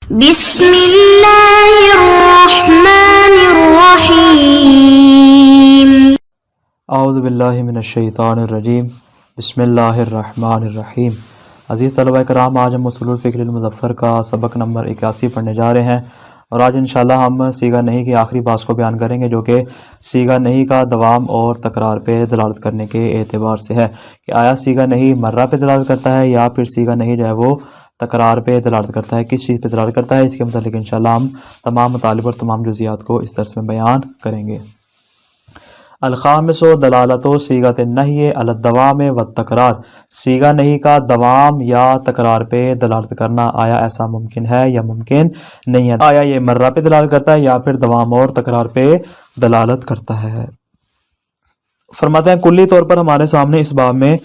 بسم اللہ الرحمن الرحیم۔ اعوذ باللہ من الشیطان الرجیم، بسم اللہ الرحمن الرحیم۔ عزیز طلبہ کرام، آج ہم اصول الفکر المظفر کا سبق نمبر 81 پڑھنے جا رہے ہیں، اور آج انشاءاللہ ہم صیغہ نہیں کی آخری باس کو بیان کریں گے، جو کہ صیغہ نہیں کا دوام اور تکرار پہ دلالت کرنے کے اعتبار سے ہے کہ آیا صیغہ نہیں مرہ پہ دلالت کرتا ہے یا پھر صیغہ نہیں جو ہے وہ تکرار پہ دلالت کرتا ہے، کس چیز پہ دلالت کرتا ہے۔ اس کے متعلق انشاءاللہ ہم تمام مطالب اور تمام جزیات کو اس درس میں بیان کریں گے۔ الخامس دلالت صیغۃ النہی علی الدوام والتکرار، صیغہ نہیں کا دوام یا تکرار پہ دلالت کرنا آیا ایسا ممکن ہے یا ممکن نہیں ہے، آیا یہ مرہ پہ دلالت کرتا ہے یا پھر دوام اور تکرار پہ دلالت کرتا ہے۔ فرماتے ہیں کلی طور پر ہمارے سامنے اس باب میں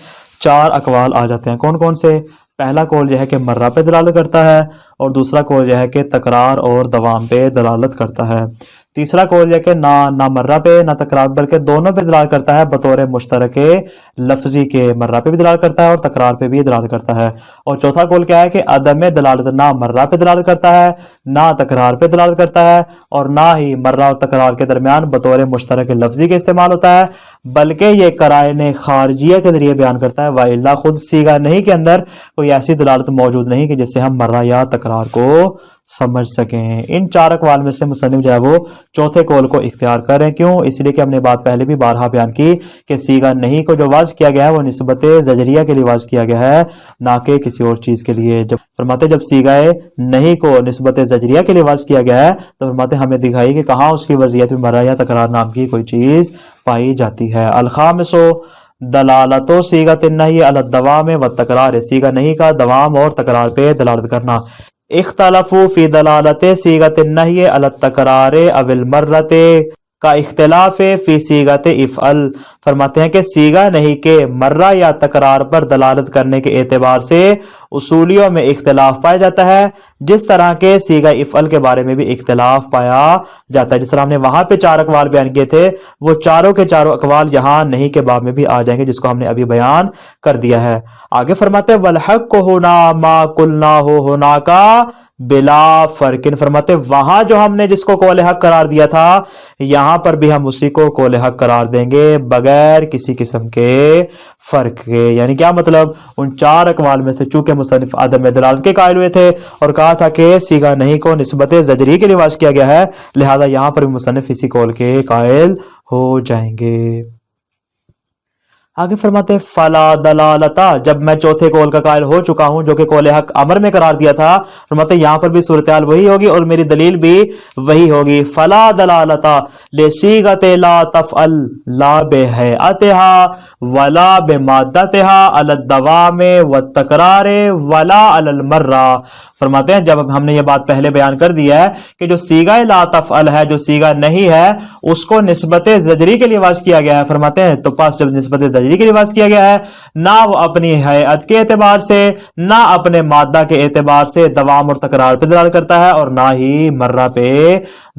4 اقوال آ جاتے ہیں۔ کون کون سے؟ پہلا قول یہ ہے کہ مرہ پہ دلالت کرتا ہے، اور دوسرا قول یہ ہے کہ تکرار اور دوام پہ دلالت کرتا ہے، تیسرا قول یہ کہ نہ مرہ پہ نہ تکرار بلکہ دونوں پہ دلالت کرتا ہے بطور مشترک لفظی کے، مرہ پہ بھی دلالت کرتا ہے اور تکرار پہ بھی دلالت کرتا ہے، اور چوتھا قول کیا ہے کہ عدم دلالت، نہ مرہ پہ دلالت کرتا ہے نہ تکرار پہ دلالت کرتا ہے، اور نہ ہی مرہ اور تکرار کے درمیان بطور مشترک لفظی کے استعمال ہوتا ہے، بلکہ یہ قرائن خارجیہ کے ذریعے بیان کرتا ہے، وَإِلَّا خود صیغہ نہیں کے اندر کوئی ایسی دلالت موجود نہیں کہ جس سے ہم مرہ یا تکرار کو سمجھ سکیں۔ ان 4 اقوال میں سے مصنف جو ہے وہ چوتھے قول کو اختیار کریں۔ کیوں؟ اس لیے کہ ہم نے بات پہلے بھی بارہا بیان کی کہ صیغہ نہیں کو جو وضع کیا گیا ہے وہ نسبت زجریہ کے لیے وضع کیا گیا ہے، نہ کہ کسی اور چیز کے لیے۔ جب فرماتے جب صیغہ نہیں کو نسبت زجریہ کے لیے وضع کیا گیا ہے تو فرماتے ہمیں دکھائی کہ کہاں اس کی وضعیت میں مرہ یا تکرار نام کی کوئی چیز پائی جاتی ہے۔ الخامس دلالت صیغۃ النہی علی الدوام والتکرار، صیغہ نہیں کا دوام اور تکرار پہ دلالت کرنا۔ اختلافو فی دلالت صیغۃ النہی علی التکرار او المرۃ کا اختلاف فی صیغۃ افعل، فرماتے ہیں کہ صیغہ نہیں کے مرہ یا تکرار پر دلالت کرنے کے اعتبار سے اصولیوں میں اختلاف پایا جاتا ہے، جس طرح کے صیغہ افعل کے بارے میں بھی اختلاف پایا جاتا ہے۔ جس طرح ہم نے وہاں پہ 4 اقوال بیان کیے تھے، وہ چاروں کے چاروں اقوال یہاں نہیں کے باب میں بھی آ جائیں گے، جس کو ہم نے ابھی بیان کر دیا ہے۔ آگے فرماتے ہیں وَالْحَقُّ هُنَا مَا قُلْنَاهُ هُنَاكَ بلا فرقن، فرماتے وہاں جو ہم نے جس کو قول حق قرار دیا تھا یہاں پر بھی ہم اسی کو قول حق قرار دیں گے بغیر کسی قسم کے فرق کے۔ یعنی کیا مطلب؟ ان 4 اقوال میں سے چونکہ مصنف عدم دلالت کے قائل ہوئے تھے اور کہا تھا کہ صیغہ نہیں کو نسبت زجری کے لیے وضع کیا گیا ہے، لہذا یہاں پر بھی مصنف اسی قول کے قائل ہو جائیں گے۔ آگے فرماتے فلا دلالتا، جب میں چوتھے قول کا قائل ہو چکا ہوں جو کہ قول حق امر میں قرار دیا تھا، فرماتے یہاں پر بھی صورتحال وہی ہوگی اور میری دلیل بھی وہی ہوگی۔ فلا دلالتا لصیغۃ لا تفعل لا بہیئتها ولا بمادتها علی الدوام والتکرار ولا علی المرہ، فرماتے ہیں جب ہم نے یہ بات پہلے بیان کر دی ہے کہ جو صیغہ لا تفعل ہے، جو صیغہ نہیں ہے، اس کو نسبت زجری کے لیے وضع کیا گیا ہے، فرماتے ہیں تو پاس جب نسبت زجری کے لیے وضع کیا گیا ہے، نہ وہ اپنی ہیئت کے اعتبار سے نہ اپنے مادہ کے اعتبار سے دوام اور تکرار پہ دلالت کرتا ہے اور نہ ہی مرہ پہ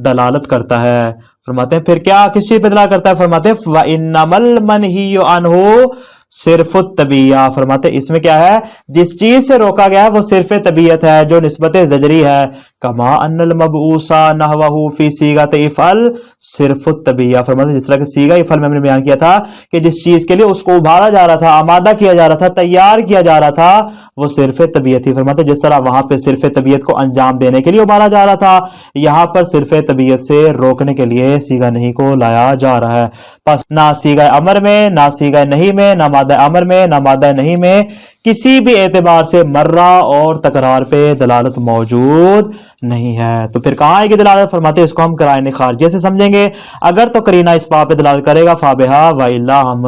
دلالت کرتا ہے۔ فرماتے ہیں پھر کیا کس چیز پہ دلالت کرتا ہے؟ فرماتے ہیں وَإِنَّمَا الْمَنْهِيُّ عَنْهُ صرف الطبیعہ، فرماتے اس میں کیا ہے؟ جس چیز سے روکا گیا ہے وہ صرف طبیعت ہے جو نسبت زجری ہے۔ کما ان المبعوث نحوہ فی صیغۃ افعل صرف الطبیعہ، فرماتے جس طرح کہ صیغہ افعل میں ہم نے بیان کیا تھا کہ جس چیز کے لیے اس کو ابھارا جا رہا تھا، آمادہ کیا جا رہا تھا، تیار کیا جا رہا تھا، وہ صرف طبیعت ہی۔ فرماتے جس طرح وہاں پہ صرف طبیعت کو انجام دینے کے لیے ابھارا جا رہا تھا، یہاں پر صرف طبیعت سے روکنے کے لیے صیغہ نہیں کو لایا جا رہا ہے۔ پس نہ صیغہ امر میں نہ صیغہ نہیں میں نہ مادہ امر میں نہ مادہ نہیں میں کسی بھی اعتبار سے مرہ اور تکرار پہ دلالت موجود نہیں ہے۔ تو پھر کہاں آئے گی دلالت؟ فرماتے اس کو ہم قرائن خارجیہ سے سمجھیں گے، اگر تو قرینہ اس باب پہ دلالت کرے گا فابہا وإلا ہم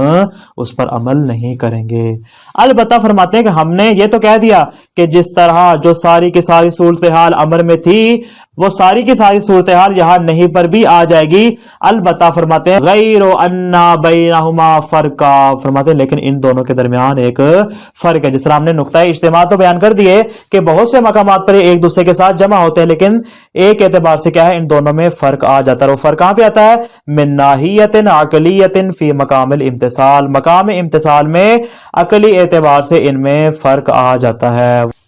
اس پر عمل نہیں کریں گے۔ البتہ فرماتے ہیں کہ ہم نے یہ تو کہہ دیا کہ جس طرح جو ساری کی ساری صورتحال امر میں تھی وہ ساری کی ساری صورتحال یہاں نہیں پر بھی آ جائے گی، البتہ فرماتے ہیں غیر ان بینہما فرقا، فرماتے ہیں لیکن ان دونوں کے درمیان ایک فرق ہے۔ جس طرح ہم نے نقطہ اجتماع تو بیان کر دیے کہ بہت سے مقامات پر ایک دوسرے کے ساتھ جمع ہوتے ہیں، لیکن ایک اعتبار سے کیا ہے؟ ان دونوں میں فرق آ جاتا ہے۔ وہ فرق کہاں پہ آتا ہے؟ من ناحیت عقلیت فی مقام الامتثال، مقام امتثال میں عقلی اعتبار سے ان میں فرق آ جاتا ہے۔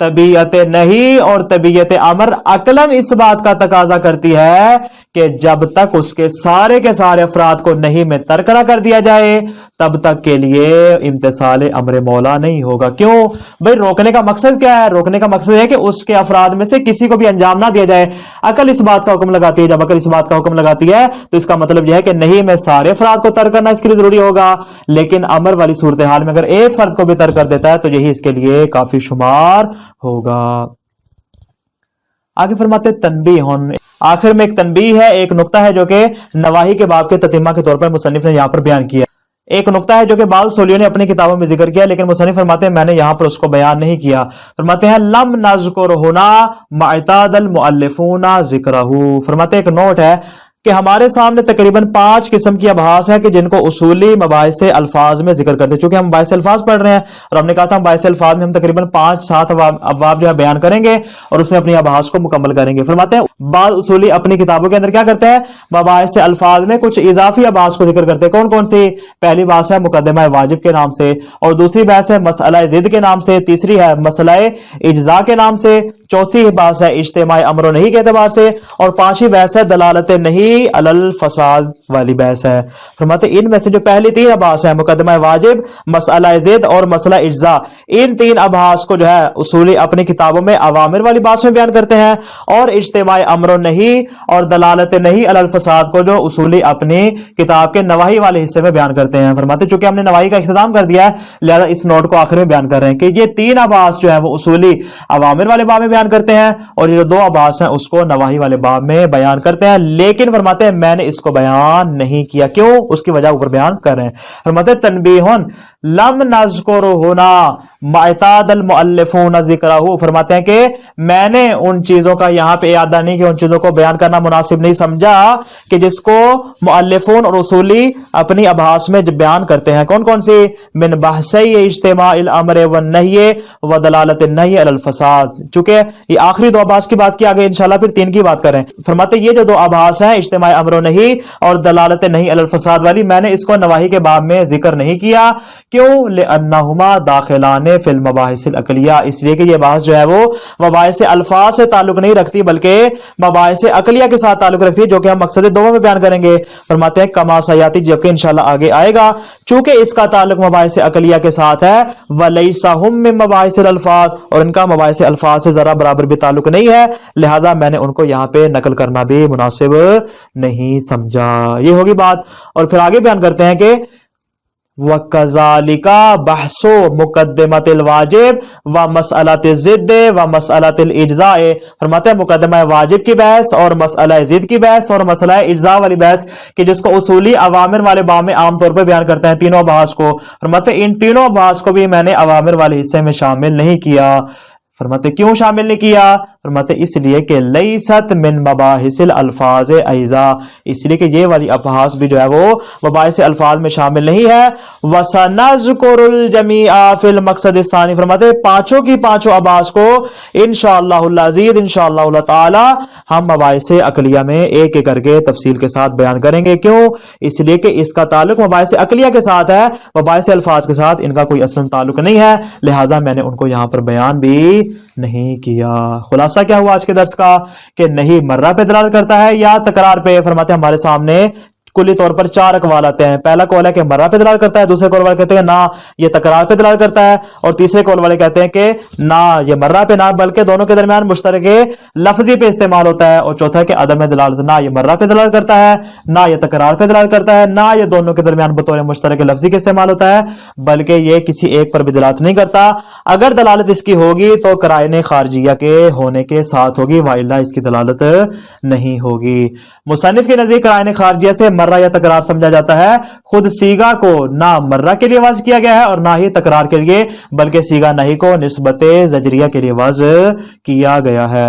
طبیعت نہیں اور طبیعت امر عقلاً اس بات کا تقاضا کرتی ہے کہ جب تک اس کے سارے افراد کو نہیں میں ترک نہ کر دیا جائے تب تک کے لیے امتثال امر مولا نہیں ہوگا۔ کیوں بھئی؟ روکنے کا مقصد کیا ہے؟ روکنے کا مقصد ہے کہ اس کے افراد میں سے کسی کو بھی انجام نہ دیا جائے۔ عقل اس بات کا حکم لگاتی ہے، جب عقل اس بات کا حکم لگاتی ہے تو اس کا مطلب یہ ہے کہ نہیں میں سارے افراد کو ترک کرنا اس کے لیے ضروری ہوگا، لیکن امر والی صورتحال میں اگر ایک فرد کو بھی ترک کر دیتا ہے تو یہی اس کے لیے کافی شمار ہوگا۔ آگے فرماتے تنبیہ، آخر میں ایک تنبیہ ہے، ایک نقطہ ہے جو کہ نواہی کے باب کے تتمہ کے طور پر مصنف نے یہاں پر بیان کیا۔ ایک نقطہ ہے جو کہ بعض اصولیوں نے اپنی کتابوں میں ذکر کیا لیکن مصنف فرماتے ہیں میں نے یہاں پر اس کو بیان نہیں کیا۔ فرماتے ہیں لم نذکر ہنا ما اعتاد المؤلفون ذکرہ، فرماتے ہیں ایک نوٹ ہے کہ ہمارے سامنے تقریباً 5 قسم کی ابحاث ہیں کہ جن کو اصولی مباحث الفاظ میں ذکر کرتے ہیں۔ چونکہ ہم مباحث الفاظ پڑھ رہے ہیں اور ہم نے کہا تھا مباحث الفاظ میں ہم تقریباً 5-7 ابواب جو ہے بیان کریں گے اور اس میں اپنی ابحاث کو مکمل کریں گے۔ فرماتے ہیں بعض اصولی اپنی کتابوں کے اندر کیا کرتے ہیں، مباحث الفاظ میں کچھ اضافی ابحاث کو ذکر کرتے ہیں۔ کون کون سی؟ پہلی بحث ہے مقدمہ واجب کے نام سے، اور دوسری بحث ہے مسئلہ ضد کے نام سے، تیسری ہے مسئلہ اجزاء کے نام سے، چوتھی بحث ہے اجتماع امر و نہی کے اعتبار سے، اور پانچویں بحث ہے دلالت نہیں علی الفساد والی بحث ہے۔ فرماتے ان میں سے جو پہلی 3 ابحاث ہیں مقدمہ واجب، مسئلہ ضد اور مسئلہ اجزاء، ان 3 ابحاث کو جو ہے اصولی اپنی کتابوں میں اوامر والی بحث میں بیان کرتے ہیں، اور اجتماع امر و نہی اور دلالت نہیں علی الفساد کو جو اصولی اپنی کتاب کے نواہی والے حصے میں بیان کرتے ہیں۔ فرماتے چونکہ ہم نے نواہی کا اختتام کر دیا ہے لہذا اس نوٹ کو آخر میں بیان کر رہے ہیں کہ یہ 3 ابحاث جو ہے وہ اصولی اوامر والے باب میں بیان کرتے ہیں اور یہ جو 2 ابحاث ہیں اس کو نواہی والے باب میں بیان کرتے ہیں، لیکن فرماتے ہیں میں نے اس کو بیان نہیں کیا۔ کیوں؟ اس کی وجہ اوپر بیان کر رہے ہیں۔ فرماتے ہیں تنبیہ لم نذکر ہونا ما اعتاد المؤلفون ذکرہ، فرماتے ہیں کہ میں نے ان چیزوں کا یہاں پہ اعادہ نہیں کیا، ان چیزوں کو بیان کرنا مناسب نہیں سمجھا کہ جس کو مؤلفون اور اصولی اپنی ابحاث میں بیان کرتے ہیں۔ کون کون سی؟ من بحثی اجتماع الامر والنہی ودلالت النہی علی الفساد۔ چونکہ یہ آخری 2 ابحاث کی بات کی، آگے انشاءاللہ پھر 3 کی بات کریں۔ فرماتے یہ جو 2 ابحاث ہیں اجتماع امر و نہی اور دلالت نہیں علی الفساد والی، میں نے اس کو نواہی کے باب میں ذکر نہیں کیا۔ کیوں؟ لأنہما داخلان فی المباحث العقلیہ، اس لیے کہ یہ بحث جو ہے وہ مباحث الفاظ سے تعلق نہیں رکھتی بلکہ مباحث عقلیہ کے ساتھ تعلق رکھتی ہے، جو کہ ہم مقصد 2 میں بیان کریں گے۔ فرماتے ہیں کما سیاتی، جو کہ انشاءاللہ آگے آئے گا، چونکہ اس کا تعلق مباحث عقلیہ کے ساتھ ہے، ولیس ہم من مباحث الالفاظ، اور ان کا مباحث الفاظ سے ذرا برابر بھی تعلق نہیں ہے، لہذا میں نے ان کو یہاں پہ نقل کرنا بھی مناسب نہیں سمجھا۔ یہ ہوگی بات، اور پھر آگے بیان کرتے ہیں کہ وَكَذَلِكَ بَحْثُ مُقَدِّمَةِ الْوَاجِبِ وَمَسْأَلَةِ الضِّدِّ وَمَسْأَلَةِ الْإِجْزَاءِ، فرماتے ہیں مقدمہ واجب کی بحث اور مسئلہ ضد کی بحث اور مسئلہ اجزاء والی بحث کہ جس کو اصولی اوامر والے باب میں عام طور پر بیان کرتے ہیں، تینوں ابحاث کو، فرماتے ہیں ان تینوں ابحاث کو بھی میں نے اوامر والے حصے میں شامل نہیں کیا۔ فرماتے کیوں شامل نہیں کیا؟ فرماتے اس لیے کہ لیست من مباحث الالفاظ ایضا، اس لیے کہ یہ والی ابحاث بھی جو ہے وہ مباحث الفاظ میں شامل نہیں ہے۔ وسنذکر الجمیع فی المقصد الثانی، فرماتے پانچوں کی پانچوں ابحاث کو انشاءاللہ العزیز انشاءاللہ تعالی ہم مباحث عقلیہ میں ایک ایک کر کے تفصیل کے ساتھ بیان کریں گے۔ کیوں؟ اس لیے کہ اس کا تعلق مباحث عقلیہ کے ساتھ ہے، مباحث الفاظ کے ساتھ ان کا کوئی اصلا تعلق نہیں ہے، لہذا میں نے ان کو یہاں پر بیان بھی نہیں کیا۔ خلاصہ کیا ہوا آج کے درس کا کہ نہیں مرہ پہ دلالت کرتا ہے یا تکرار پہ؟ فرماتے ہیں ہمارے سامنے کلی طور پر 4 اقوال آتے ہیں۔ پہلا قول ہے کہ مرہ پہ دلالت کرتا ہے، دوسرے قول والے کہتے ہیں نہ یہ تکرار پہ دلالت کرتا ہے، اور تیسرے قول والے کہتے ہیں کہ نہ یہ مرہ پہ نہ بلکہ دونوں کے درمیان مشترک لفظی پہ استعمال ہوتا ہے، اور چوتھا ہے کہ عدم دلالت، نہ یہ مرہ پہ دلالت کرتا ہے نہ یہ تکرار پہ دلالت کرتا ہے، نہ یہ دونوں کے درمیان بطور مشترک لفظی کے استعمال ہوتا ہے، بلکہ یہ کسی ایک پر بھی دلالت نہیں کرتا۔ اگر دلالت اس کی ہوگی تو قرائن خارجیہ کے ہونے کے ساتھ ہوگی، والا اس کی دلالت نہیں ہوگی۔ مصنف کے نزدیک قرائن خارجیہ سے مرہ یا تکرار سمجھا جاتا ہے، خود سیغہ کو نہ مرہ کے لیے وضع کیا گیا ہے اور نہ ہی تکرار کے لیے، بلکہ سیغہ نہیں کو نسبت زجریہ کے لیے وضع کیا گیا ہے۔